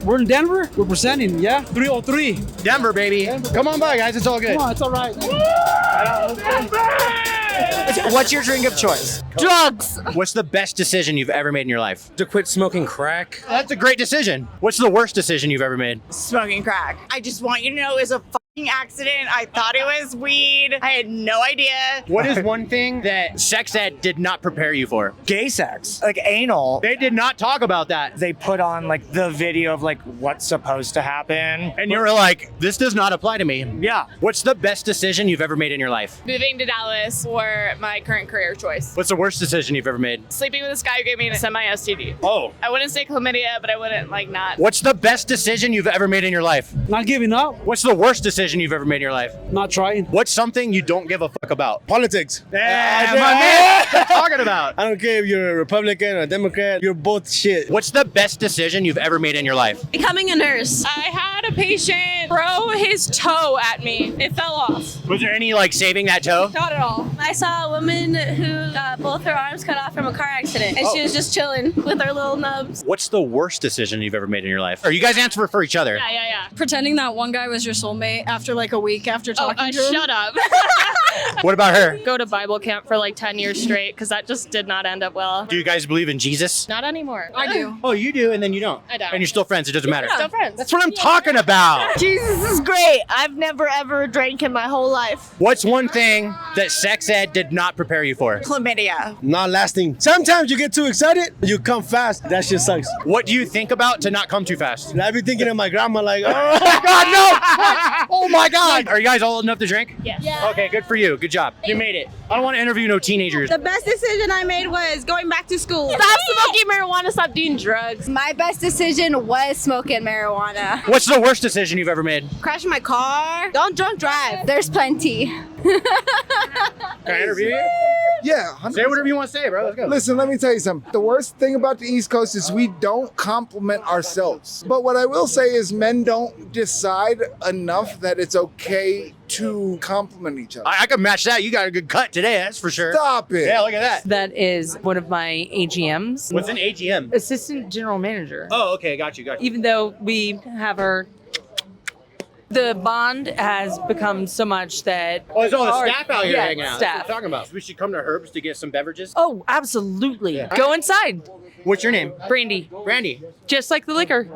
We're in Denver. We're presenting, yeah? 303. Denver, baby. Come on by, guys. It's all good. Come on, it's all right. What's your drink of choice? Drugs. What's the best decision you've ever made in your life? To quit smoking crack. That's a great decision. What's the worst decision you've ever made? Smoking crack. I just want you to know it was a fucking accident. I thought it was weed. I had no idea. What is one thing that sex ed did not prepare you for? Gay sex, like anal. They did not talk about that. They put on like the video of like what's supposed to happen. And you were like, this does not apply to me. Yeah. What's the best decision you've ever made in your life? Moving to Dallas for my current career choice. What's the worst decision you've ever made? Sleeping with this guy who gave me a semi-STD. Oh. I wouldn't say chlamydia, but I wouldn't like not. What's the best decision you've ever made in your life? Not giving up. What's the worst decision you've ever made in your life? Not trying. What's something you don't give a fuck about? Politics. Yeah, my man. What are you talking about? I don't care if you're a Republican or a Democrat. You're both shit. What's the best decision you've ever made in your life? Becoming a nurse. I had a patient throw his toe at me. It fell off. Was there any like saving that toe? Not at all. I saw a woman who got both her arms cut off from a car accident, and she was just chilling with her little nubs. What's the worst decision you've ever made in your life? Or you guys answer for each other. Yeah. Pretending that one guy was your soulmate after like a week after talking to him. Shut up. What about her? Go to Bible camp for like 10 years straight because that just did not end up well. Do you guys believe in Jesus? Not anymore. I do. Oh, you do, and then you don't. I don't. And you're still friends. It doesn't matter. Still friends. That's what I'm talking about. Jesus is great. I've never ever drank in my whole life. What's one thing that sex ed did not prepare you for? Chlamydia. Not lasting. Sometimes you get too excited, you come fast. That shit sucks. What do you think about to not come too fast? And I be thinking of my grandma like, oh. Oh God, no! What? Oh my God! Are you guys all old enough to drink? Yes. Yeah. Okay, good for you. Good job. You made it. I don't want to interview no teenagers. The best decision I made was going back to school. Stop smoking marijuana. Stop doing drugs. My best decision was smoking marijuana. What's the worst decision you've ever made? Crashing my car. Don't drunk drive. There's plenty. Can I interview you? Yeah. Say whatever you want to say, bro. Let's go. Listen, let me tell you something. The worst thing about the East Coast is we don't compliment ourselves. But what I will say is men don't decide enough that it's okay to compliment each other. I can match that. You got a good cut today, that's for sure. Stop it. Yeah, look at that. That is one of my AGMs. What's an AGM? Assistant General Manager. Oh, okay. Got you. Even though we have our... The bond has become so much that... Oh, there's all the staff out here yeah, hanging out. Staff. That's what I'm talking about. We should come to Herb's to get some beverages. Oh, absolutely. Go inside. What's your name? Brandy. Brandy. Just like the liquor.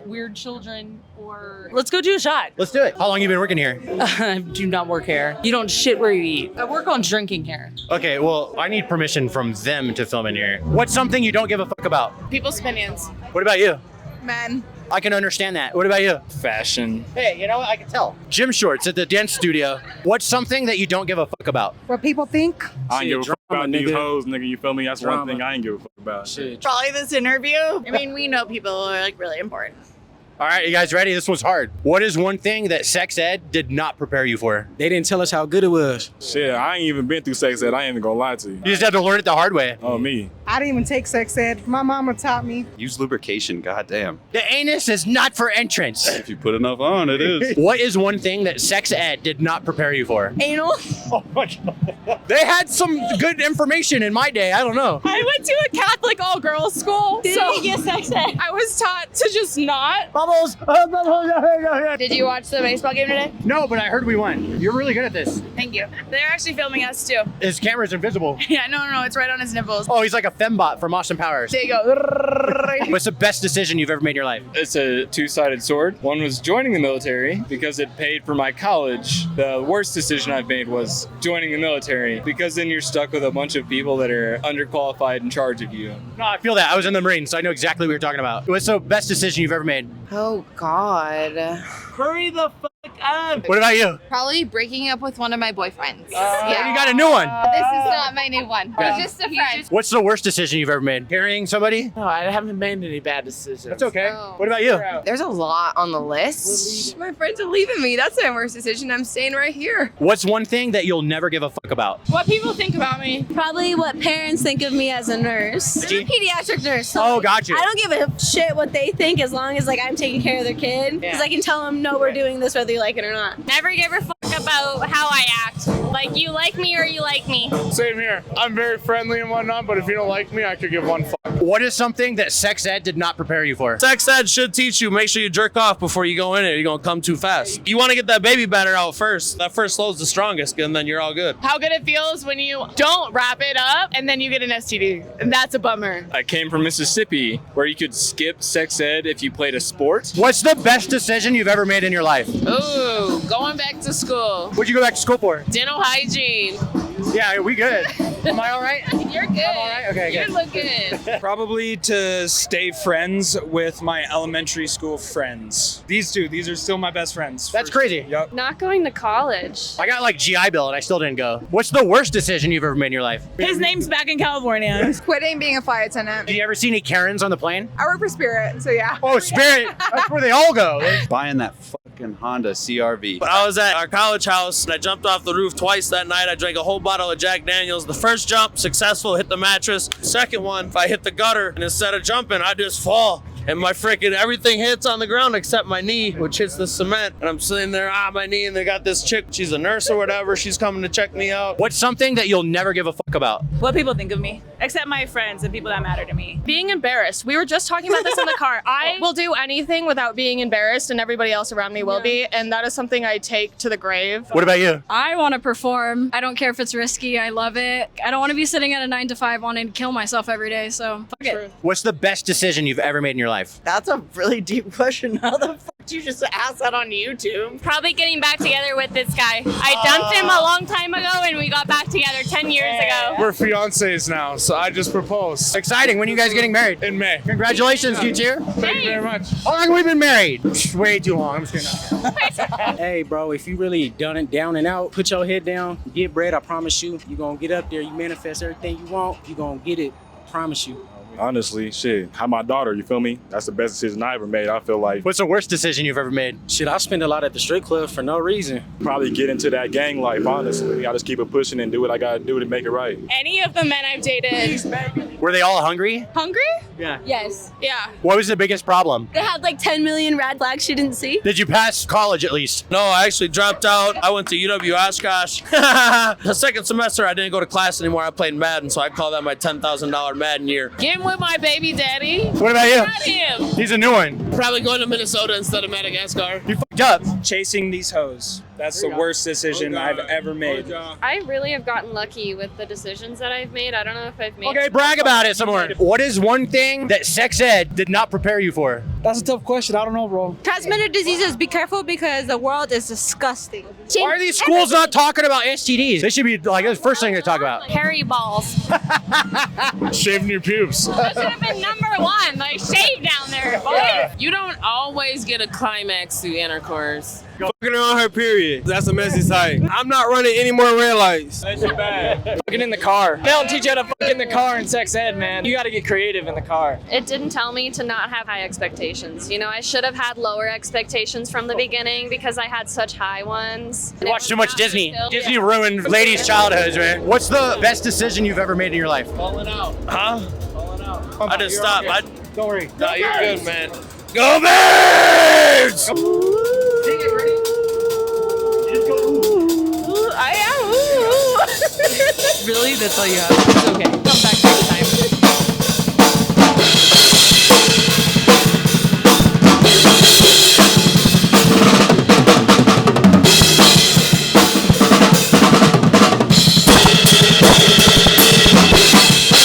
Weird children or... Let's go do a shot. Let's do it. How long you been working here? I do not work here. You don't shit where you eat. I work on drinking here. Okay, well, I need permission from them to film in here. What's something you don't give a fuck about? People's opinions. What about you? Men. I can understand that. What about you? Fashion. Hey, you know what? I can tell. Gym shorts at the dance studio. What's something that you don't give a fuck about? What people think? I ain't give a fuck about these nigga. hoes, nigga. You feel me? That's Drama. one thing I ain't give a fuck about. Shit. Probably this interview. I mean, we know people are like really important. All right, you guys ready? This one's hard. What is one thing that sex ed did not prepare you for? They didn't tell us how good it was. Shit, I ain't even been through sex ed. I ain't even gonna lie to you. You just had to learn it the hard way. Oh, me. I didn't even take sex ed. My mama taught me. Use lubrication, goddamn. The anus is not for entrance. If you put enough on, it is. What is one thing that sex ed did not prepare you for? Anal. Oh my God. They had some good information in my day. I don't know. I went to a Catholic all-girls school. Didn't you get sex ed? I was taught to just not. Bubbles. Did you watch the baseball game today? No, but I heard we won. You're really good at this. Thank you. They're actually filming us too. His camera's invisible. Yeah, no, it's right on his nipples. Oh, he's like a fembot from Austin Powers. There you go. What's the best decision you've ever made in your life? It's a two-sided sword. One was joining the military because it paid for my college. The worst decision I've made was joining the military because then you're stuck with a bunch of people that are underqualified in charge of you. No, I feel that. I was in the Marines, so I know exactly what you're talking about. What's the best decision you've ever made? Oh God. Hurry the fuck up. What about you? Probably breaking up with one of my boyfriends. Yeah, you got a new one. This is not my new one. Okay. He's just a friend. What's the worst decision you've ever made? Carrying somebody? No, I haven't made any bad decisions. That's okay. Oh. What about you? There's a lot on the list. My friends are leaving me. That's my worst decision. I'm staying right here. What's one thing that you'll never give a fuck about? What people think about me. Probably what parents think of me as a nurse. I'm a pediatric nurse. So Oh, gotcha. I don't give a shit what they think as long as like I'm taking care of their kid. Because I can tell them, no, we're doing this whether you like it or not. Never give a fuck about how I act. Like, you like me or you like me. Same here. I'm very friendly and whatnot, but if you don't like me, I could give one fuck. What is something that sex ed did not prepare you for? Sex ed should teach you, make sure you jerk off before you go in it. You're going to come too fast. You want to get that baby batter out first. That first load's the strongest, and then you're all good. How good it feels when you don't wrap it up and then you get an STD. And that's a bummer. I came from Mississippi, where you could skip sex ed if you played a sport. What's the best decision you've ever made in your life? Ooh, going back to school. What'd you go back to school for? Dental hygiene. Yeah, we good. Am I all right? You're good. I'm all right? Okay, You good. look good. Probably to stay friends with my elementary school friends. These are still my best friends. That's crazy. Yep. Not going to college. I got like GI Bill and I still didn't go. What's the worst decision you've ever made in your life? His name's back in California. Quitting being a flight attendant. Did you ever see any Karens on the plane? I work for Spirit, so yeah. Oh, Spirit. That's where they all go. Buying that fucking Honda CRV. But I was at our college house, and I jumped off the roof twice that night. I drank a whole bottle of Jack Daniels. The first jump, successful, hit the mattress. Second one, if I hit the gutter, and instead of jumping, I just fall. And my freaking everything hits on the ground except my knee, which hits the cement. And I'm sitting there, my knee, and they got this chick, she's a nurse or whatever, she's coming to check me out. What's something that you'll never give a fuck about? What people think of me, except my friends and people that matter to me. Being embarrassed. We were just talking about this in the car. I will do anything without being embarrassed, and everybody else around me will be. And that is something I take to the grave. What about you? I want to perform. I don't care if it's risky. I love it. I don't want to be sitting at a 9 to 5 wanting to kill myself every day. So fuck it. What's the best decision you've ever made in your life? That's a really deep question. How the fuck did you just ask that on YouTube? Probably getting back together with this guy. I dumped him a long time ago, and we got back together 10 years ago. We're fiancés now, so I just proposed. Exciting. When are you guys getting married? In May. Congratulations, you two. Thank you very much. How long have we been married? Way too long. I'm just kidding. Hey, bro, if you really done it down and out, put your head down, get bread. I promise you, you're going to get up there. You manifest everything you want. You're going to get it. Promise you. Honestly, shit. How my daughter, you feel me? That's the best decision I ever made, I feel like. What's the worst decision you've ever made? Shit, I spend a lot at the strip club for no reason. Probably get into that gang life, honestly. I just keep it pushing and do what I gotta do to make it right. Any of the men I've dated. Were they all hungry? Hungry? Yeah. Yes. Yeah. What was the biggest problem? They had like 10 million red flags she didn't see. Did you pass college at least? No, I actually dropped out. I went to UW Oshkosh. The second semester, I didn't go to class anymore. I played Madden, so I call that my $10,000 Madden year. Get with my baby daddy. What about you? Not him. He's a new one. Probably going to Minnesota instead of Madagascar. You fucked up. Chasing these hoes. That's the worst decision I've ever made. I really have gotten lucky with the decisions that I've made. I don't know if I've made. Okay, brag about it some more. What is one thing that sex ed did not prepare you for? That's a tough question. I don't know, bro. Transmitted diseases, be careful because the world is disgusting. Why are these schools not talking about STDs? They should be like the first thing they talk about. Hairy balls. Shaving your pubes. That should have been number one. Like, shave down there. Yeah. You don't always get a climax through intercourse. Fucking her on her period. That's a messy sight. I'm not running any more red lights. That's bad. Fucking in the car. They don't teach you how to fuck in the car in sex ed, man. You got to get creative in the car. It didn't tell me to not have high expectations. You know, I should have had lower expectations from the beginning because I had such high ones. You watch too much Disney. Disney ruined ladies' childhoods, man. What's the best decision you've ever made in your life? Falling out. Huh? Falling out. I just stopped. Okay. Don't worry. No, you're good, man. Go Birds! I am. Really? That's all you have? It's okay. Come back.